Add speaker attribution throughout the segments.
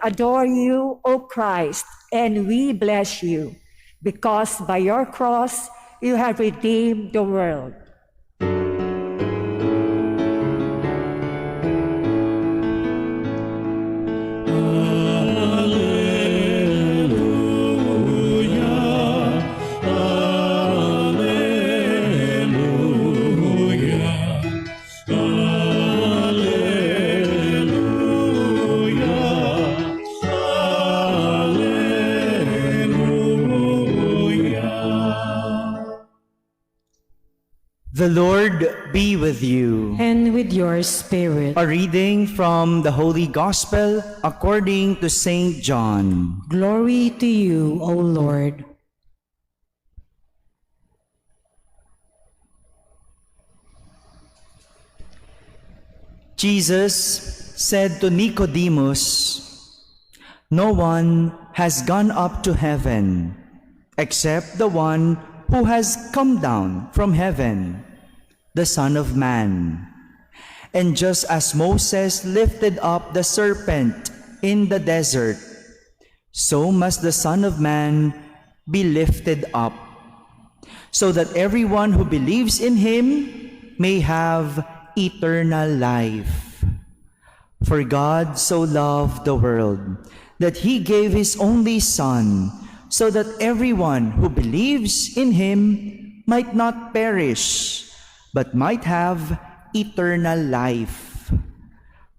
Speaker 1: adore you, O Christ, and we bless you, because by your cross you have redeemed the world.
Speaker 2: The Lord be with you.
Speaker 3: And with your spirit.
Speaker 2: A reading from the Holy Gospel according to Saint John.
Speaker 3: Glory to you, O Lord.
Speaker 2: Jesus said to Nicodemus, "No one has gone up to heaven except the one who has come down from heaven, the Son of Man. And just as Moses lifted up the serpent in the desert, so must the Son of Man be lifted up, so that everyone who believes in him may have eternal life. For God so loved the world that he gave his only Son, so that everyone who believes in him might not perish, but might have eternal life.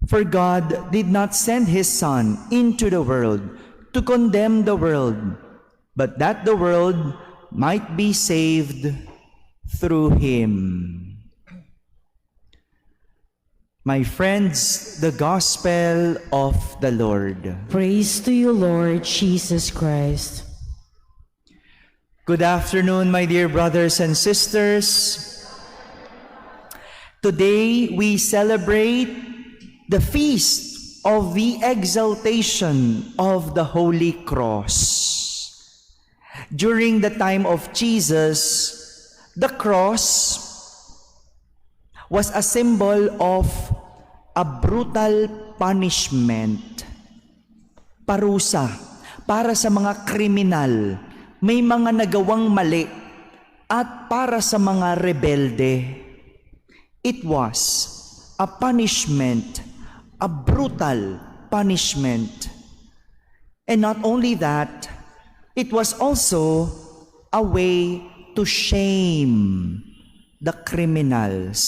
Speaker 2: For God did not send his Son into the world to condemn the world, but that the world might be saved through him." My friends, the Gospel of the Lord.
Speaker 3: Praise to you, Lord Jesus Christ.
Speaker 2: Good afternoon, my dear brothers and sisters. Today we celebrate the feast of the exaltation of the Holy Cross. During the time of Jesus, the cross was a symbol of a brutal punishment, parusa para sa mga kriminal, may mga nagawang mali, at para sa mga rebelde. It was a punishment, a brutal punishment. And not only that, it was also a way to shame the criminals.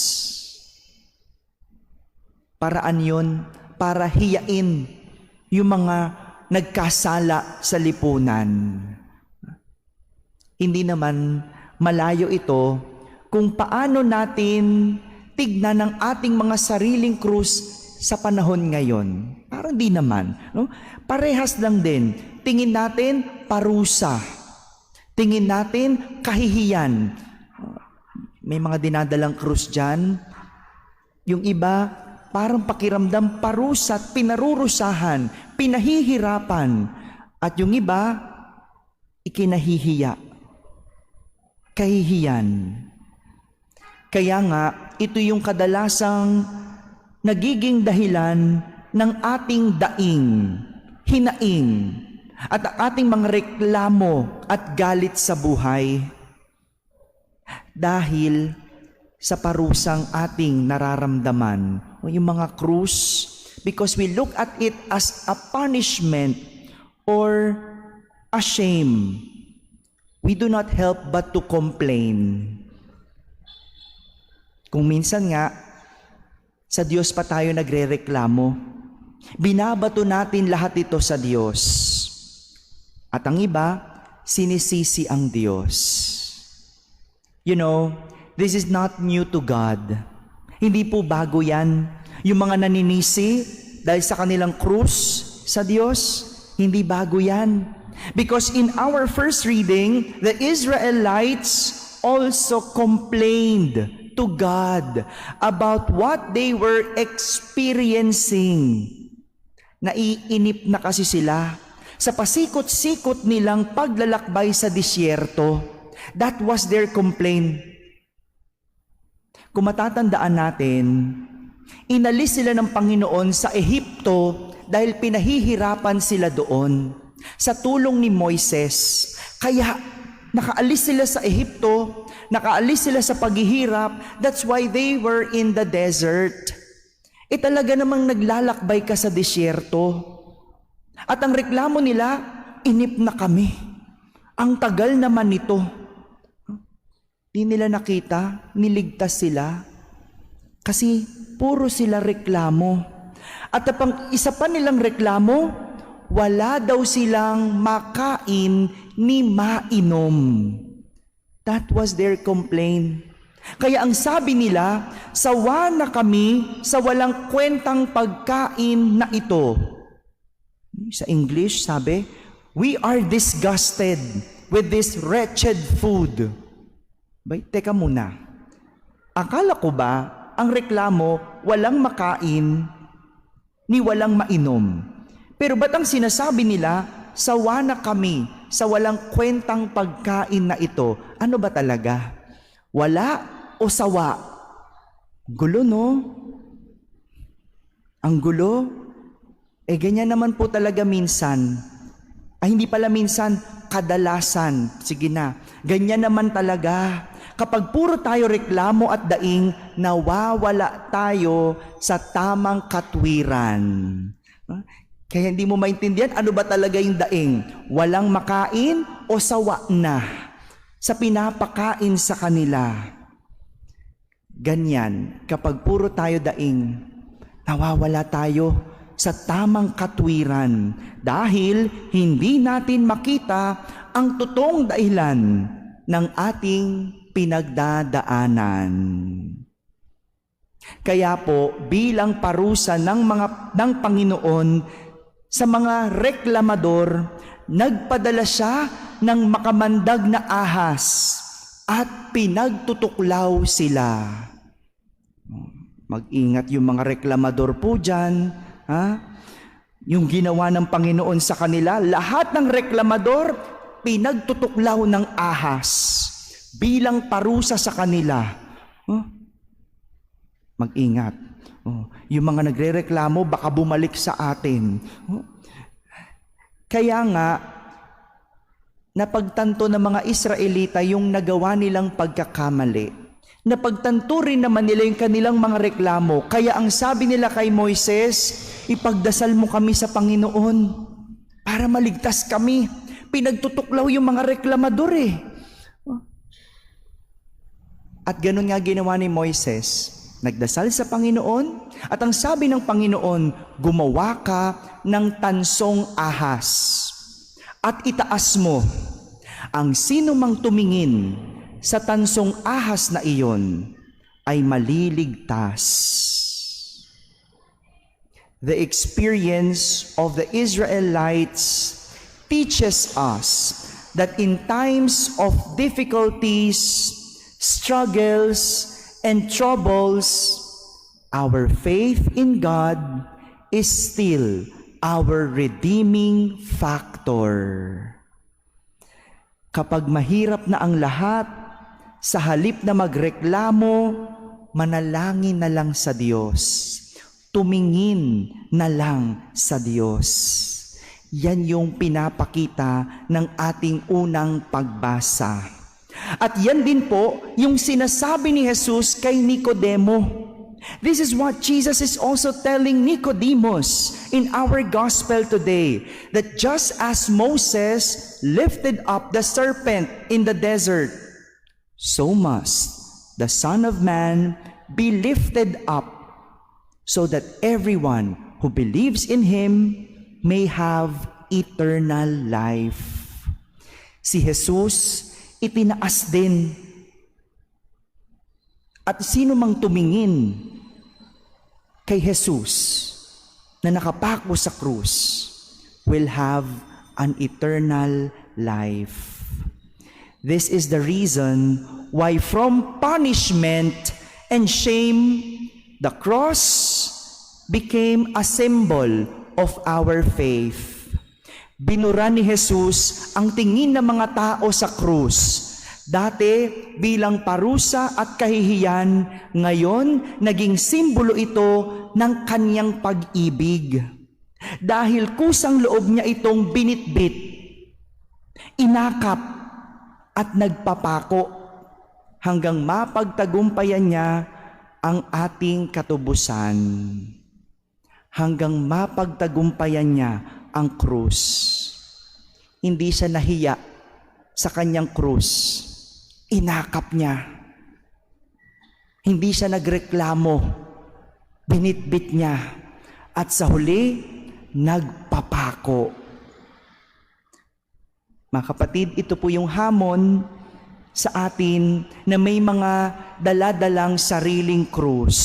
Speaker 2: Paraan yun para hiyain yung mga nagkasala sa lipunan. Hindi naman malayo ito kung paano natin tignan ang ating mga sariling krus sa panahon ngayon. Parang di naman. No? Parehas lang din. Tingin natin parusa. Tingin natin kahihiyan. May mga dinadalang krus dyan. Yung iba, parang pakiramdam parusa at pinarurusahan, pinahihirapan. At yung iba, ikinahihiya. Kahihiyan. Kaya nga, ito yung kadalasang nagiging dahilan ng ating daing, hinaing, at ating mga reklamo at galit sa buhay. Dahil sa parusang ating nararamdaman, yung mga krus, because we look at it as a punishment or a shame, we do not help but to complain. Kung minsan nga, sa Diyos pa tayo nagrereklamo. Binabato natin lahat ito sa Diyos. At ang iba, sinisisi ang Diyos. You know, this is not new to God. Hindi po bago yan. Yung mga naninisi dahil sa kanilang krus sa Diyos, hindi bago yan. Because in our first reading, the Israelites also complained to God about what they were experiencing. Naiinip na kasi sila sa pasikot-sikot nilang paglalakbay sa disyerto. That was their complaint. Kung matatandaan natin, Inalis sila ng Panginoon sa Ehipto dahil pinahihirapan sila doon sa tulong ni Moises. Kaya nakaalis sila sa Ehipto, nakaalis sila sa paghihirap. That's why they were in the desert. Talaga namang naglalakbay ka sa disyerto. At ang reklamo nila, inip na kami. Ang tagal naman nito. Di nila nakita, niligtas sila. Kasi puro sila reklamo. At isa pa nilang reklamo, wala daw silang makain ni mainom. That was their complaint. Kaya ang sabi nila, sawa na kami sa walang kwentang pagkain na ito. Sa English, sabi, we are disgusted with this wretched food. Teka muna. Akala ko ba, ang reklamo, walang makain, ni walang mainom. Pero ba't ang sinasabi nila, sawa na kami sa walang kwentang pagkain na ito? Ano ba talaga? Wala o sawa? Gulo, no? Ang gulo? Ganyan naman po talaga minsan. Hindi pala minsan, kadalasan. Sige na, ganyan naman talaga. Kapag puro tayo reklamo at daing, nawawala tayo sa tamang katwiran. Kaya hindi mo maintindihan ano ba talaga yung daing. Walang makain o sawa na sa pinapakain sa kanila. Ganyan, kapag puro tayo daing, nawawala tayo sa tamang katwiran dahil hindi natin makita ang totoong dahilan ng ating pinagdadaanan. Kaya po, bilang parusa ng Panginoon sa mga reklamador, nagpadala siya ng makamandag na ahas at pinagtutuklaw sila. Mag-ingat yung mga reklamador po dyan. Yung ginawa ng Panginoon sa kanila, lahat ng reklamador, pinagtutuklaw ng ahas bilang parusa sa kanila. Mag-ingat. Yung mga nagrereklamo, baka bumalik sa atin. Kaya nga, napagtanto ng mga Israelita yung nagawa nilang pagkakamali. Napagtanto rin naman nila yung kanilang mga reklamo. Kaya ang sabi nila kay Moises, ipagdasal mo kami sa Panginoon para maligtas kami. Pinagtutuklaw yung mga reklamador At ganun nga ginawa ni Moises. Nagdasal sa Panginoon at ang sabi ng Panginoon, gumawa ka ng tansong ahas at itaas mo. Ang sino mang tumingin sa tansong ahas na iyon ay maliligtas. The experience of the Israelites teaches us that in times of difficulties, struggles, and troubles, our faith in God is still our redeeming factor. Kapag mahirap na ang lahat, sa halip na magreklamo, manalangin na lang sa Diyos. Tumingin na lang sa Diyos. Yan yung pinapakita ng ating unang pagbasa. At yan din po yung sinasabi ni Jesus kay Nicodemo. This is what Jesus is also telling Nicodemus in our gospel today, that just as Moses lifted up the serpent in the desert, so must the Son of Man be lifted up, so that everyone who believes in Him may have eternal life. Si Jesus itinaas din. At sino mang tumingin kay Jesus na nakapako sa krus will have an eternal life. This is the reason why from punishment and shame, the cross became a symbol of our faith. Binura ni Jesus ang tingin ng mga tao sa krus Dati bilang parusa at kahihiyan, ngayon naging simbolo ito ng kanyang pag-ibig. Dahil kusang loob niya itong binitbit, inakap at nagpapako hanggang mapagtagumpayan niya ang ating katubusan. Hanggang mapagtagumpayan niya ang krus. Hindi siya nahiya sa kanyang krus. Inakap niya. Hindi siya nagreklamo. Binitbit niya. At sa huli, nagpapako. Mga kapatid, ito po yung hamon sa atin na may mga daladalang sariling krus.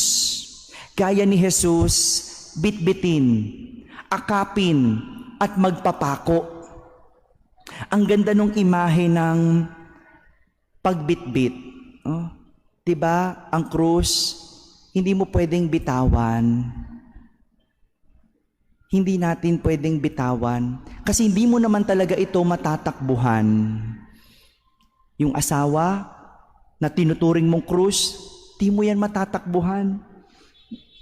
Speaker 2: Gaya ni Jesus, bitbitin, akapin, at magpapako. Ang ganda nung imahe ng pagbitbit. Oh, 'di ba? Ang krus, hindi mo pwedeng bitawan. Hindi natin pwedeng bitawan kasi hindi mo naman talaga ito matatakbuhan. Yung asawa na tinuturing mong krus, di mo yan matatakbuhan.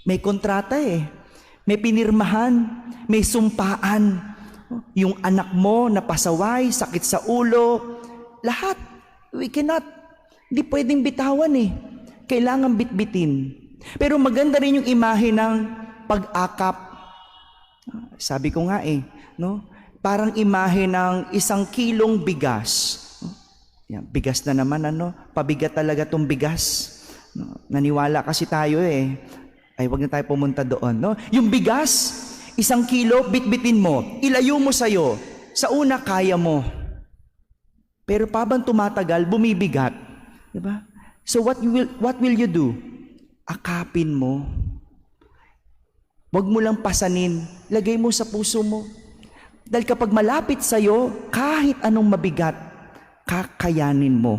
Speaker 2: May kontrata may pinirmahan, may sumpaan. Yung anak mo na pasaway, sakit sa ulo, lahat. We cannot, hindi pwedeng bitawan Kailangan bitbitin. Pero maganda rin yung imahe ng pag-akap. Sabi ko nga no? Parang imahe ng 1 kilong bigas. Yan, bigas na naman pabigat talaga tong bigas. No? Naniwala kasi tayo Ay, wag na tayo pumunta doon, no? Yung bigas, 1 kilo, bitbitin mo, ilayo mo sa'yo. Sa una, kaya mo. Pero pabang tumatagal, bumibigat. Diba? So what will you do? Akapin mo. Wag mo lang pasanin, lagay mo sa puso mo. Dahil kapag malapit sa'yo, kahit anong mabigat, kakayanin mo.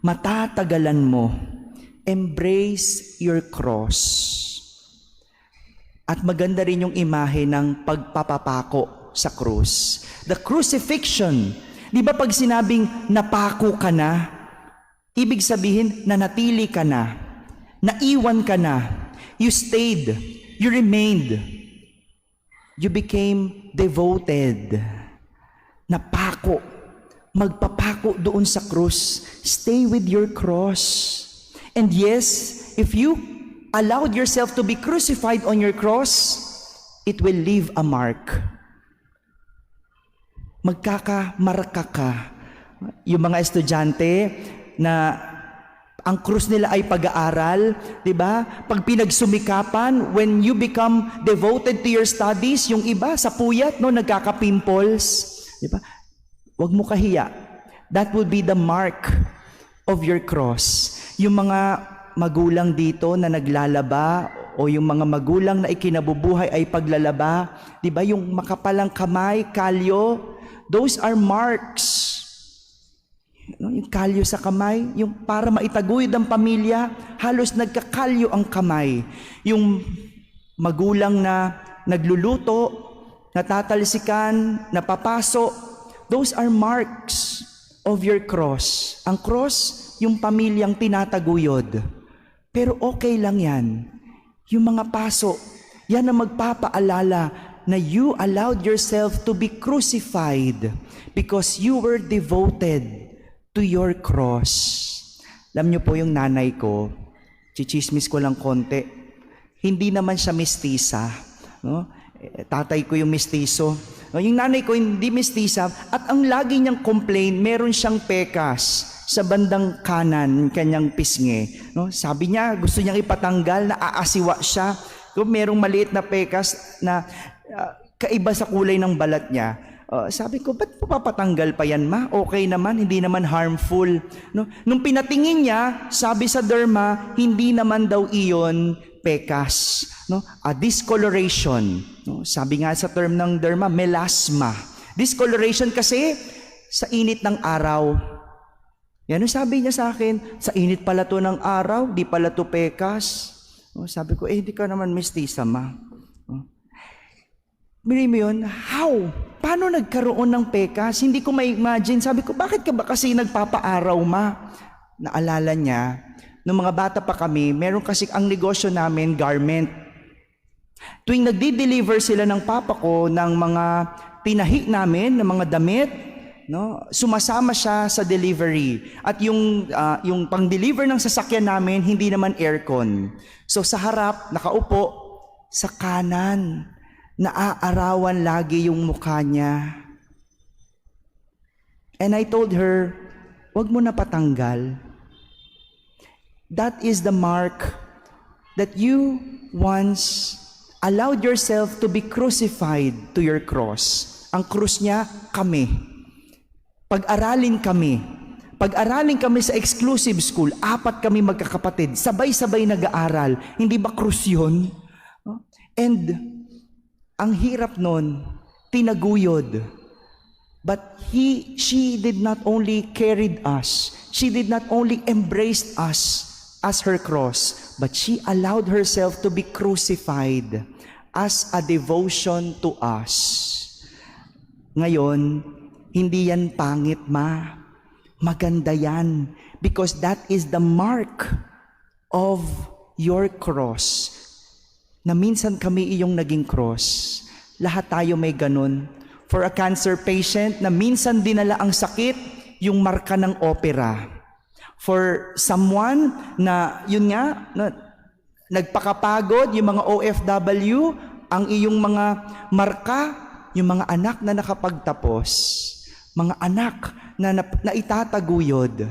Speaker 2: Matatagalan mo. Embrace your cross. At maganda rin yung imahe ng pagpapapako sa krus. The crucifixion. Di ba pag sinabing napako ka na, ibig sabihin nanatili ka na, naiwan ka na, you stayed, you remained, you became devoted. Napako, magpapako doon sa krus. Stay with your cross. And yes, if you allowed yourself to be crucified on your cross, it will leave a mark. Magkakamarka ka. Yung mga estudyante na ang krus nila ay pag-aaral, di ba? Pag pinagsumikapan, when you become devoted to your studies, yung iba sa puyat, nagkaka-pimples, di ba? Huwag mo kahiya. That will be the mark of your cross. Yung mga magulang dito na naglalaba o yung mga magulang na ikinabubuhay ay paglalaba, di ba? Yung makapalang kamay, kalyo, those are marks. Yung kalyo sa kamay, yung para maitaguyod ang pamilya, halos nagkakalyo ang kamay. Yung magulang na nagluluto, natatalsikan, napapaso, those are marks of your cross. Ang cross, yung pamilyang tinataguyod. Pero okay lang yan. Yung mga paso, yan ang magpapaalala na you allowed yourself to be crucified because you were devoted to your cross. Alam niyo po yung nanay ko, chichismis ko lang konti, hindi naman siya mestisa. No? Tatay ko yung mestizo. No? Yung nanay ko hindi mestisa at ang lagi niyang complain, meron siyang pekas sa bandang kanan, kanyang pisngi. No? Sabi niya, gusto niyang ipatanggal, na aasiwa siya. Kung merong maliit na pekas na kaiba sa kulay ng balat niya. Sabi ko, ba't papatanggal pa yan, ma? Okay naman, hindi naman harmful. No? Nung pinatingin niya, sabi sa derma, hindi naman daw iyon pekas. No? A discoloration. No? Sabi nga sa term ng derma, melasma. Discoloration kasi sa init ng araw. Yan ang sabi niya sa akin, sa init pala to ng araw, di pala to pekas. Sabi ko, hindi ka naman mestiza, ma. Bili mo yun, how? paano nagkaroon ng pekas? Hindi ko ma-imagine. Sabi ko, bakit ka ba kasi nagpapaaraw, ma? Naalala niya, nung mga bata pa kami, meron kasi ang negosyo namin, garment. Tuwing nagdi-deliver sila ng papa ko ng mga tinahi namin, ng mga damit, no, sumasama siya sa delivery. At yung pang-deliver ng sasakyan namin, hindi naman aircon. So sa harap, nakaupo, sa kanan, naaarawan lagi yung mukha niya. And I told her, wag mo na patanggal. That is the mark that you once allowed yourself to be crucified to your cross. Ang krus niya, kami. Pag-aralin kami sa exclusive school, 4 kami magkakapatid, sabay-sabay nag-aaral. Hindi ba krus yun? And ang hirap nun, tinaguyod. But she did not only carried us, she did not only embrace us as her cross, but she allowed herself to be crucified as a devotion to us. Ngayon, hindi yan pangit, ma. Maganda yan. Because that is the mark of your cross. Na minsan kami iyong naging cross. Lahat tayo may ganun. For a cancer patient na minsan dinala ang sakit, yung marka ng opera. For someone na, yun nga, na, nagpakapagod, yung mga OFW, ang iyong mga marka, yung mga anak na nakapagtapos, mga anak na itataguyod.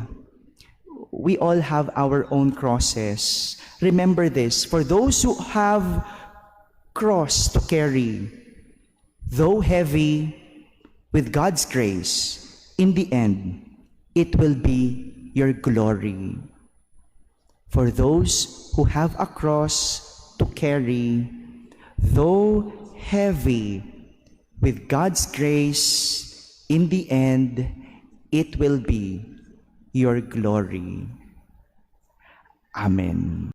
Speaker 2: We all have our own crosses. Remember this, for those who have cross to carry, though heavy, with God's grace, in the end, it will be your glory. For those who have a cross to carry, though heavy, with God's grace, in the end, it will be your glory. Amen.